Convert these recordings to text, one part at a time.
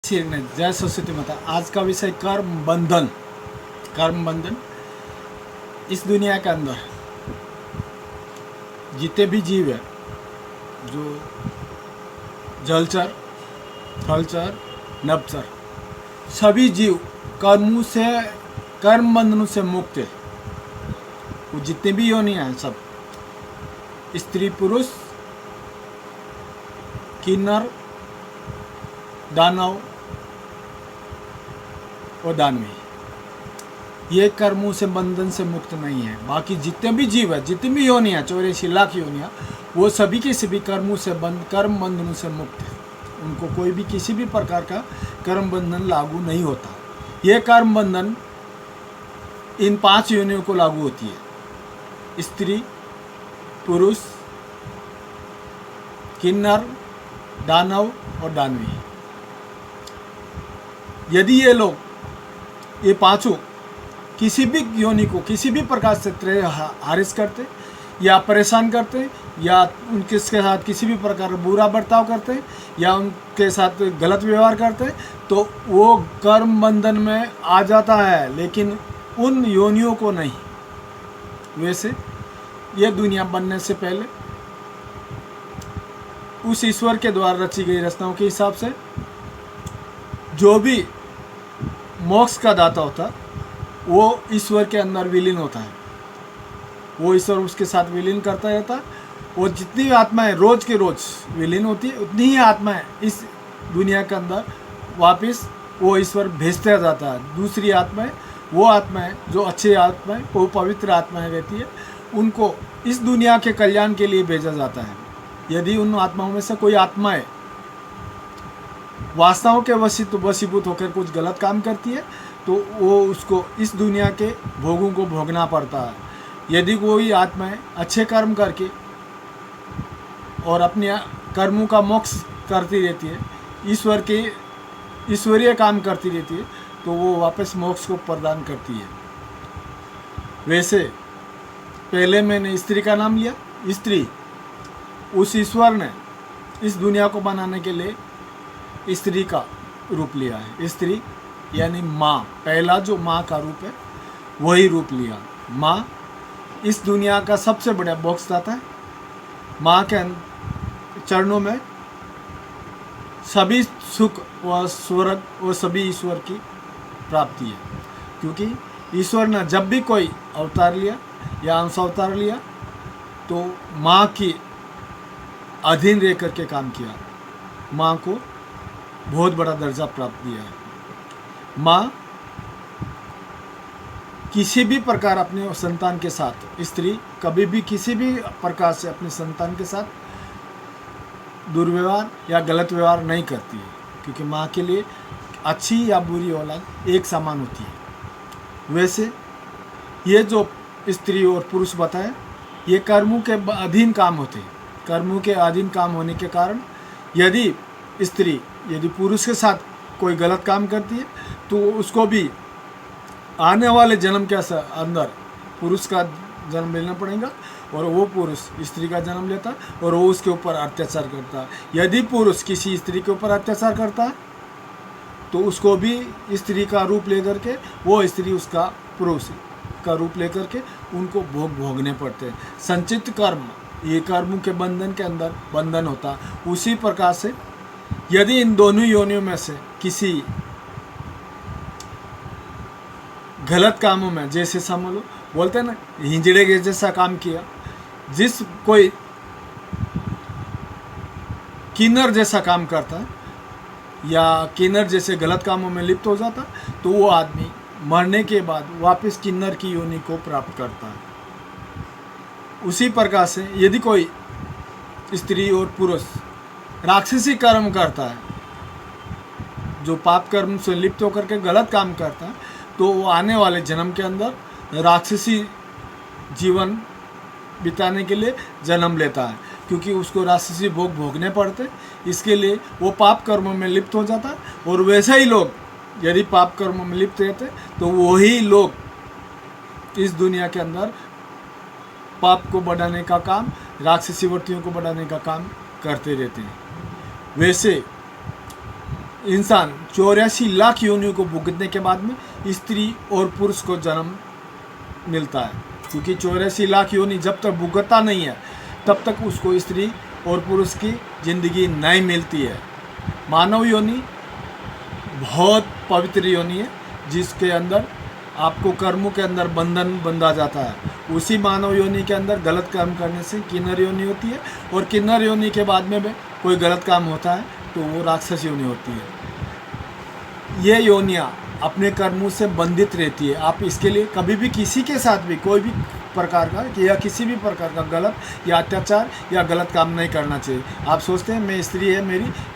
जय सरस्वती माता। आज का विषय कर्म बंधन। कर्म बंधन इस दुनिया के अंदर जितने भी जीव है, जो जलचर, थलचर, नभचर, सभी जीव कर्म बंधनों से मुक्त है। वो जितने भी योनियां हैं, सब स्त्री पुरुष, किन्नर, दानव और दानवी, ये कर्मों से बंधन से मुक्त नहीं है। बाकी जितने भी जीव है, जितनी भी योनियां, 84 लाख योनियां, वो सभी के सभी कर्मों से कर्म बंधनों से मुक्त है। उनको कोई भी किसी भी प्रकार का कर्म बंधन लागू नहीं होता। ये कर्म बंधन इन 5 योनियों को लागू होती है: स्त्री, पुरुष, किन्नर, दानव और दानवी। यदि ये लोग, ये पांचों, किसी भी योनि को किसी भी प्रकार से हारिस करते या परेशान करते या उनके साथ किसी भी प्रकार का बुरा बर्ताव करते या उनके साथ गलत व्यवहार करते, तो वो कर्म बंधन में आ जाता है, लेकिन उन योनियों को नहीं। वैसे ये दुनिया बनने से पहले उस ईश्वर के द्वारा रची गई रचनाओं के हिसाब से जो भी मोक्ष का दाता होता है, वो ईश्वर के अंदर विलीन होता है। वो ईश्वर उसके साथ विलीन करता रहता है। और जितनी भी आत्माएं रोज के रोज विलीन होती है, उतनी ही आत्माएं इस दुनिया के अंदर वापस वो ईश्वर भेजता जाता है। दूसरी आत्माएं, वो आत्माएं जो अच्छी आत्माएं, वो पवित्र आत्माएं रहती है, उनको इस दुनिया के कल्याण के लिए भेजा जाता है। यदि उन आत्माओं में से कोई आत्माएं वासनाओं के वशीभूत होकर कुछ गलत काम करती है, तो वो उसको इस दुनिया के भोगों को भोगना पड़ता है। यदि कोई आत्माएं अच्छे कर्म करके और अपने कर्मों का मोक्ष करती रहती है, ईश्वरीय काम करती रहती है, तो वो वापस मोक्ष को प्रदान करती है। वैसे पहले मैंने स्त्री का नाम लिया। स्त्री, उस ईश्वर ने इस दुनिया को बनाने के लिए स्त्री का रूप लिया है। स्त्री यानी माँ, पहला जो माँ का रूप है वही रूप लिया। माँ इस दुनिया का सबसे बड़ा मोक्षदाता है। माँ के चरणों में सभी सुख व स्वर्ग व सभी ईश्वर की प्राप्ति है, क्योंकि ईश्वर ने जब भी कोई अवतार लिया या अंश अवतार लिया, तो माँ की अधीन रह करके काम किया। माँ को बहुत बड़ा दर्जा प्राप्त दिया है। माँ किसी भी प्रकार अपने संतान के साथ, स्त्री कभी भी किसी भी प्रकार से अपने संतान के साथ दुर्व्यवहार या गलत व्यवहार नहीं करती है, क्योंकि माँ के लिए अच्छी या बुरी औलाद एक समान होती है। वैसे ये जो स्त्री और पुरुष बताए, ये कर्मों के अधीन काम होते हैं। कर्मों के अधीन काम होने के कारण यदि स्त्री पुरुष के साथ कोई गलत काम करती है, तो उसको भी आने वाले जन्म के अंदर पुरुष का जन्म लेना पड़ेगा, और वो पुरुष स्त्री का जन्म लेता है और वो उसके ऊपर अत्याचार करता है। यदि पुरुष किसी स्त्री के ऊपर अत्याचार करता है, तो उसको भी स्त्री का रूप लेकर के, वो स्त्री उसका पुरुष का रूप लेकर के उनको भोगने पड़ते हैं। संचित कर्म, ये कर्मों के बंधन के अंदर बंधन होता है। उसी प्रकार से यदि इन दोनों योनियों में से किसी गलत कामों में, जैसे समझ लो, बोलते हैं ना, हिंजड़े के जैसा काम किया, जिस कोई किन्नर जैसा काम करता है या किन्नर जैसे गलत कामों में लिप्त हो जाता, तो वो आदमी मरने के बाद वापस किन्नर की योनि को प्राप्त करता है। उसी प्रकार से यदि कोई स्त्री और पुरुष राक्षसी कर्म करता है, जो पाप कर्म से लिप्त होकर के गलत काम करता है, तो वो आने वाले जन्म के अंदर राक्षसी जीवन बिताने के लिए जन्म लेता है, क्योंकि उसको राक्षसी भोग भोगने पड़ते। इसके लिए वो पाप कर्मों में लिप्त हो जाता है। और वैसे ही लोग यदि पाप कर्मों में लिप्त रहते, तो वही लोग इस दुनिया के अंदर पाप को बढ़ाने का काम, राक्षसी वृत्तियों को बढ़ाने का काम करते रहते हैं। वैसे इंसान 84 लाख योनियों को भुगतने के बाद में स्त्री और पुरुष को जन्म मिलता है, क्योंकि 84 लाख योनि जब तक भुगतता नहीं है तब तक उसको स्त्री और पुरुष की ज़िंदगी नहीं मिलती है। मानव योनि बहुत पवित्र योनि है, जिसके अंदर आपको कर्मों के अंदर बंधन बंधा जाता है। उसी मानव योनि के अंदर गलत काम करने से किन्नर योनि होती है, और किन्नर योनि के बाद में भी कोई गलत काम होता है तो वो राक्षस योनि होती है। ये योनियाँ अपने कर्मों से बंधित रहती है। आप इसके लिए कभी भी किसी के साथ भी कोई भी प्रकार का या किसी भी प्रकार का गलत या अत्याचार या गलत काम नहीं करना चाहिए। आप सोचते हैं मैं स्त्री है,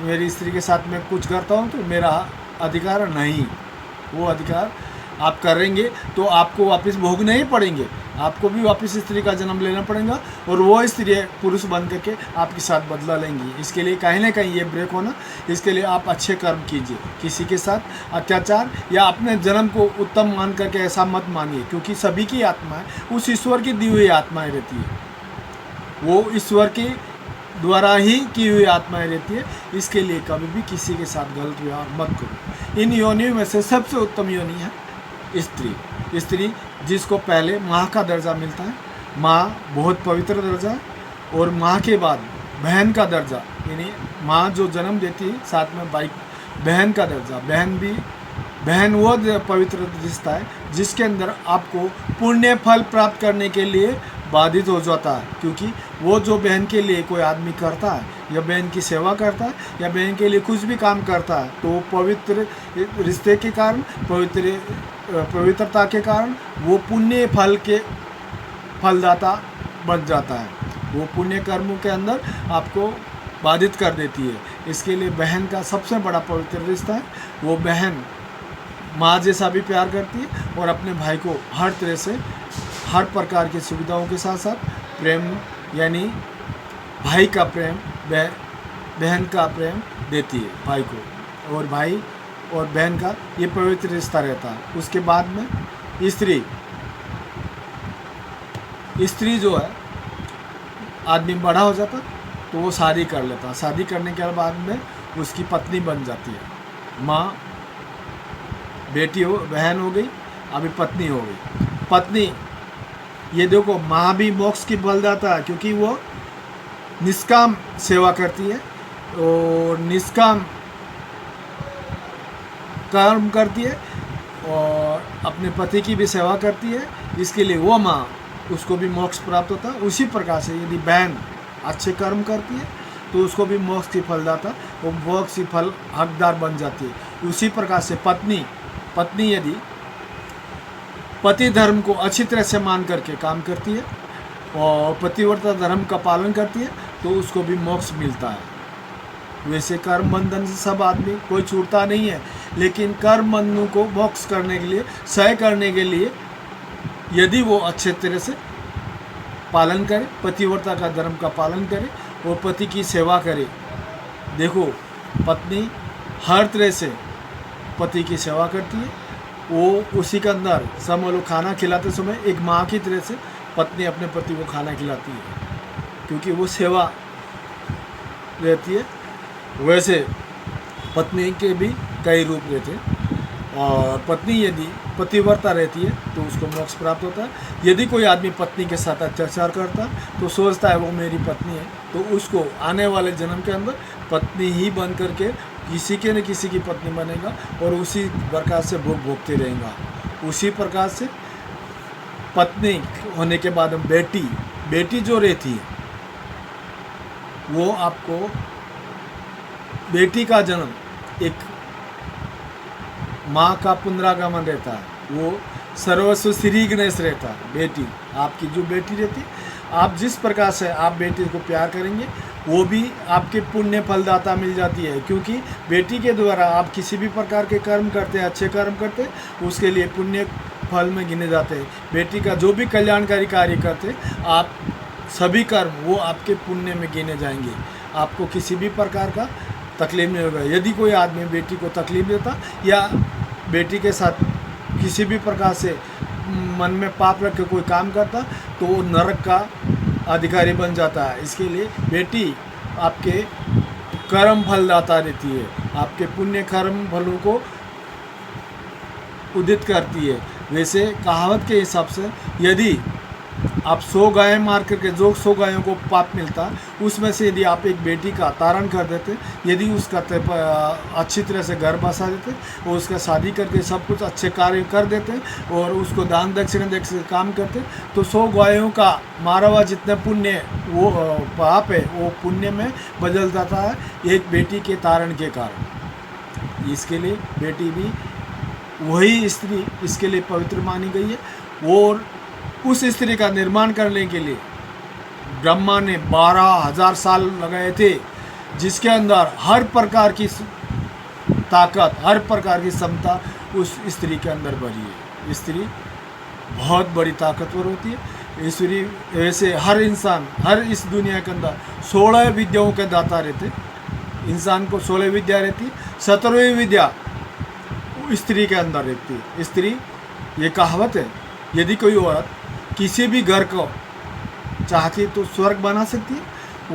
मेरी स्त्री के साथ मैं कुछ करता हूँ तो मेरा अधिकार नहीं, वो अधिकार आप करेंगे तो आपको वापस भोगने ही पड़ेंगे, आपको भी वापस स्त्री का जन्म लेना पड़ेगा, और वो स्त्री पुरुष बन करके आपके साथ बदला लेंगी। इसके लिए कहीं ना कहीं ये ब्रेक होना, इसके लिए आप अच्छे कर्म कीजिए। किसी के साथ अत्याचार या अपने जन्म को उत्तम मान करके ऐसा मत मानिए, क्योंकि सभी की आत्माएं उस ईश्वर की दी हुई आत्माएं रहती है, वो ईश्वर के द्वारा ही की हुई आत्माएं रहती है। इसके लिए कभी भी किसी के साथ गलत व्यवहार मत करो। इन योनियों में से सबसे उत्तम योनि है स्त्री। स्त्री जिसको पहले माँ का दर्जा मिलता है, माँ बहुत पवित्र दर्जा है, और माँ के बाद बहन का दर्जा, यानी माँ जो जन्म देती है साथ में भाई बहन का दर्जा। बहन वो पवित्र रिश्ता है जिसके अंदर आपको पुण्य फल प्राप्त करने के लिए बाधित हो जाता है, क्योंकि वो जो बहन के लिए कोई आदमी करता है या बहन की सेवा करता है या बहन के लिए कुछ भी काम करता है तो पवित्र रिश्ते के कारण, पवित्रता के कारण वो पुण्य फल के फलदाता बन जाता है। वो पुण्य कर्मों के अंदर आपको बाधित कर देती है। इसके लिए बहन का सबसे बड़ा पवित्र रिश्ता है। वो बहन माँ जैसा भी प्यार करती है और अपने भाई को हर तरह से, हर प्रकार की सुविधाओं के साथ साथ प्रेम, यानी भाई का प्रेम, बहन का प्रेम देती है भाई को, और भाई और बहन का ये पवित्र रिश्ता रहता है। उसके बाद में स्त्री जो है, आदमी बड़ा हो जाता तो वो शादी कर लेता। शादी करने के बाद में उसकी पत्नी बन जाती है। माँ, बेटी हो, बहन हो गई, अभी पत्नी हो गई। पत्नी, ये देखो, माँ भी मोक्ष की फलदाता है, क्योंकि वो निष्काम सेवा करती है और निष्काम कर्म करती है और अपने पति की भी सेवा करती है। इसके लिए वो माँ, उसको भी मोक्ष प्राप्त होता है। उसी प्रकार से यदि बहन अच्छे कर्म करती है तो उसको भी मोक्ष की फलदाता, वो मोक्ष की फल हकदार बन जाती है। उसी प्रकार से पत्नी यदि पति धर्म को अच्छी तरह से मान करके काम करती है और पतिव्रता धर्म का पालन करती है तो उसको भी मोक्ष मिलता है। वैसे कर्म बंधन से सब आदमी कोई छूटता नहीं है, लेकिन कर्म बंधनों को मोक्ष करने के लिए, सह करने के लिए यदि वो अच्छे तरह से पालन करे, पतिव्रता का धर्म का पालन करे और पति की सेवा करे। देखो, पत्नी हर तरह से पति की सेवा करती है। वो उसी के अंदर सब लोग खाना खिलाते समय एक माँ की तरह से पत्नी अपने पति को खाना खिलाती है, क्योंकि वो सेवा रहती है। वैसे पत्नी के भी कई रूप रहते हैं, और पत्नी यदि पतिव्रता रहती है तो उसको मोक्ष प्राप्त होता है। यदि कोई आदमी पत्नी के साथ अत्याचार करता है तो सोचता है वो मेरी पत्नी है, तो उसको आने वाले जन्म के अंदर पत्नी ही बन करके किसी के न किसी की पत्नी बनेगा और उसी प्रकार से भोगते रहेगा। उसी प्रकार से पत्नी होने के बाद बेटी जो रहती है, वो आपको, बेटी का जन्म एक माँ का पुनरागमन रहता है, वो सर्वस्व श्री गणेश रहता है। बेटी, आपकी जो बेटी रहती है, आप जिस प्रकार से आप बेटी को प्यार करेंगे वो भी आपके पुण्य फलदाता मिल जाती है, क्योंकि बेटी के द्वारा आप किसी भी प्रकार के कर्म करते हैं, अच्छे कर्म करते हैं, उसके लिए पुण्य फल में गिने जाते हैं। बेटी का जो भी कल्याणकारी कार्य करते हैं, आप सभी कर्म वो आपके पुण्य में गिने जाएंगे। आपको किसी भी प्रकार का तकलीफ नहीं होगा। यदि कोई आदमी बेटी को तकलीफ देता या बेटी के साथ किसी भी प्रकार से मन में पाप रख के कोई काम करता तो वो नरक का अधिकारी बन जाता है। इसके लिए बेटी आपके कर्म फलदाता रहती है। आपके पुण्य कर्म फलों को उदित करती है। वैसे कहावत के हिसाब से यदि आप 100 गायें मार करके जो 100 गायों को पाप मिलता, उसमें से यदि आप एक बेटी का तारण कर देते, यदि उसका अच्छी तरह से घर बसा देते और उसका शादी करके सब कुछ अच्छे कार्य कर देते और उसको दान दक्षिणा दे के काम करते, तो 100 गायों का मारा हुआ जितने पुण्य वो पाप है वो पुण्य में बदल जाता है एक बेटी के तारण के कारण। इसके लिए बेटी भी वही स्त्री इसके लिए पवित्र मानी गई है। और उस स्त्री का निर्माण करने के लिए ब्रह्मा ने 12,000 साल लगाए थे, जिसके अंदर हर प्रकार की ताकत, हर प्रकार की क्षमता उस स्त्री के अंदर भरी है। स्त्री बहुत बड़ी ताकतवर होती है। स्त्री वैसे हर इंसान, हर इस दुनिया के अंदर 16 विद्याओं के दाता रहते। इंसान को 16 विद्या रहती, 17वीं विद्या स्त्री के अंदर रहती है। स्त्री, ये कहावत है, यदि कोई औरत किसी भी घर को चाहती है तो स्वर्ग बना सकती है,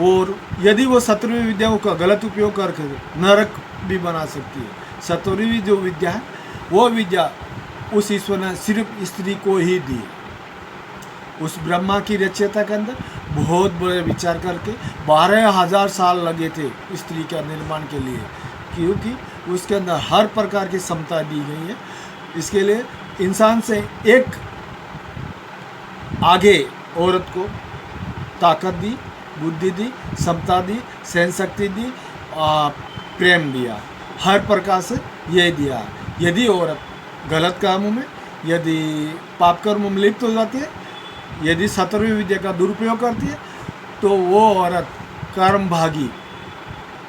और यदि वो 17वीं विद्याओं का गलत उपयोग करके नरक भी बना सकती है। 17वीं जो विद्या है वो विद्या उस ईश्वर ने सिर्फ स्त्री को ही दी है। उस ब्रह्मा की रचयिता के अंदर बहुत बड़े विचार करके 12,000 साल लगे थे स्त्री का निर्माण के लिए, क्योंकि उसके अंदर हर प्रकार की क्षमता दी गई है। इसके लिए इंसान से एक आगे औरत को ताकत दी, बुद्धि दी, क्षमता दी, सहन शक्ति दी, प्रेम दिया, हर प्रकार से ये दिया। यदि औरत गलत कामों में, यदि पाप कर्मों में लिप्त हो जाती है, यदि 17वीं विद्या का दुरुपयोग करती है, तो वो औरत कर्म भागी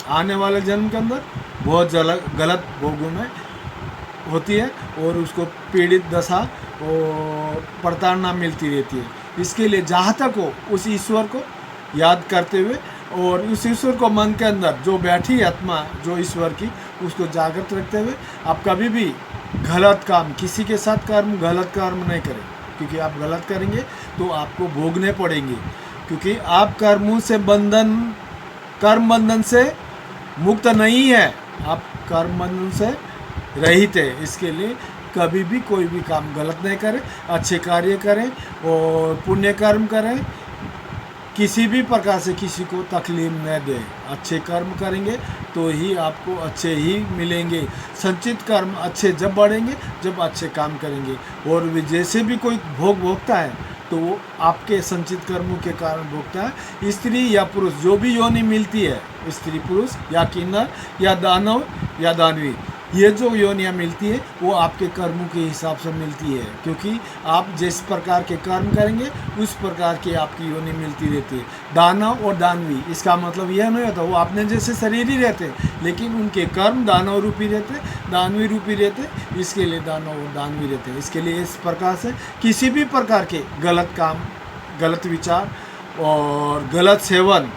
आने वाले जन्म के अंदर बहुत गलत भोगों में होती है और उसको पीड़ित दशा और प्रताड़ना मिलती रहती है। इसके लिए जहाँ तक हो उस ईश्वर को याद करते हुए और उस ईश्वर को मन के अंदर जो बैठी आत्मा जो ईश्वर की, उसको जागृत रखते हुए आप कभी भी गलत काम, किसी के साथ कर्म, गलत कर्म नहीं करें, क्योंकि आप गलत करेंगे तो आपको भोगने पड़ेंगे, क्योंकि आप कर्मों से कर्म बंधन से मुक्त नहीं है, आप कर्म बंधन से रहित है। इसके लिए कभी भी कोई भी काम गलत नहीं करें, अच्छे कार्य करें और पुण्य कर्म करें, किसी भी प्रकार से किसी को तकलीफ न दें। अच्छे कर्म करेंगे तो ही आपको अच्छे ही मिलेंगे। संचित कर्म अच्छे जब बढ़ेंगे जब अच्छे काम करेंगे, और जैसे भी कोई भोग भोगता है तो वो आपके संचित कर्मों के कारण भोगता है। स्त्री या पुरुष जो भी योनि मिलती है, स्त्री पुरुष या किन्नर या दानव या दानवी, ये जो योनियाँ मिलती है वो आपके कर्मों के हिसाब से मिलती है, क्योंकि आप जिस प्रकार के कर्म करेंगे उस प्रकार की आपकी योनि मिलती रहती है। दानव और दानवी, इसका मतलब यह नहीं होता वो अपने जैसे शरीर ही रहते, लेकिन उनके कर्म दानव रूपी रहते, दानवी रूपी रहते, इसके लिए दानव और दानवी रहते हैं। इसके लिए इस प्रकार से किसी भी प्रकार के गलत काम, गलत विचार और गलत सेवन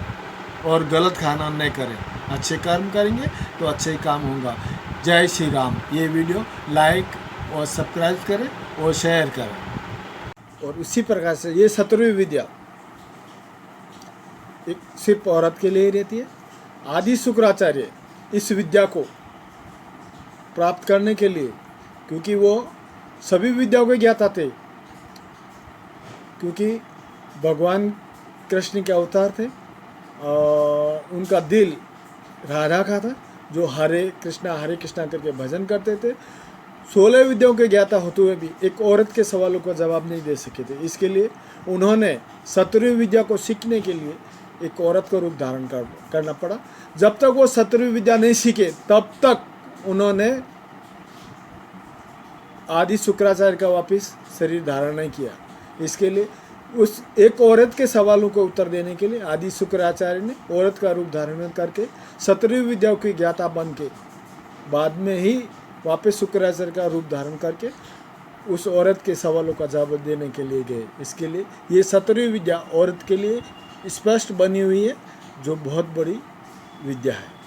और गलत खाना नहीं करें। अच्छे कर्म करेंगे तो अच्छे ही काम होगा। जय श्री राम। ये वीडियो लाइक और सब्सक्राइब करें और शेयर करें। और इसी प्रकार से ये 17वीं विद्या एक सिर्फ औरत के लिए रहती है। आदि शुक्राचार्य इस विद्या को प्राप्त करने के लिए, क्योंकि वो सभी विद्याओं के ज्ञाता थे, क्योंकि भगवान कृष्ण के अवतार थे और उनका दिल राधा का था, जो हरे कृष्णा करके भजन करते थे। 16 विद्याओं के ज्ञाता होते हुए भी एक औरत के सवालों का जवाब नहीं दे सके थे। इसके लिए उन्होंने 17वीं विद्या को सीखने के लिए एक औरत का रूप धारण करना पड़ा। जब तक वो 17वीं विद्या नहीं सीखे तब तक उन्होंने आदि शुक्राचार्य का वापस शरीर धारण नहीं किया। इसके लिए उस एक औरत के सवालों को उत्तर देने के लिए आदि शुक्राचार्य ने औरत का रूप धारण करके 17वीं विद्याओं की ज्ञाता बन के बाद में ही वापस शुक्राचार्य का रूप धारण करके उस औरत के सवालों का जवाब देने के लिए गए। इसके लिए ये 17वीं विद्या औरत के लिए स्पष्ट बनी हुई है, जो बहुत बड़ी विद्या है।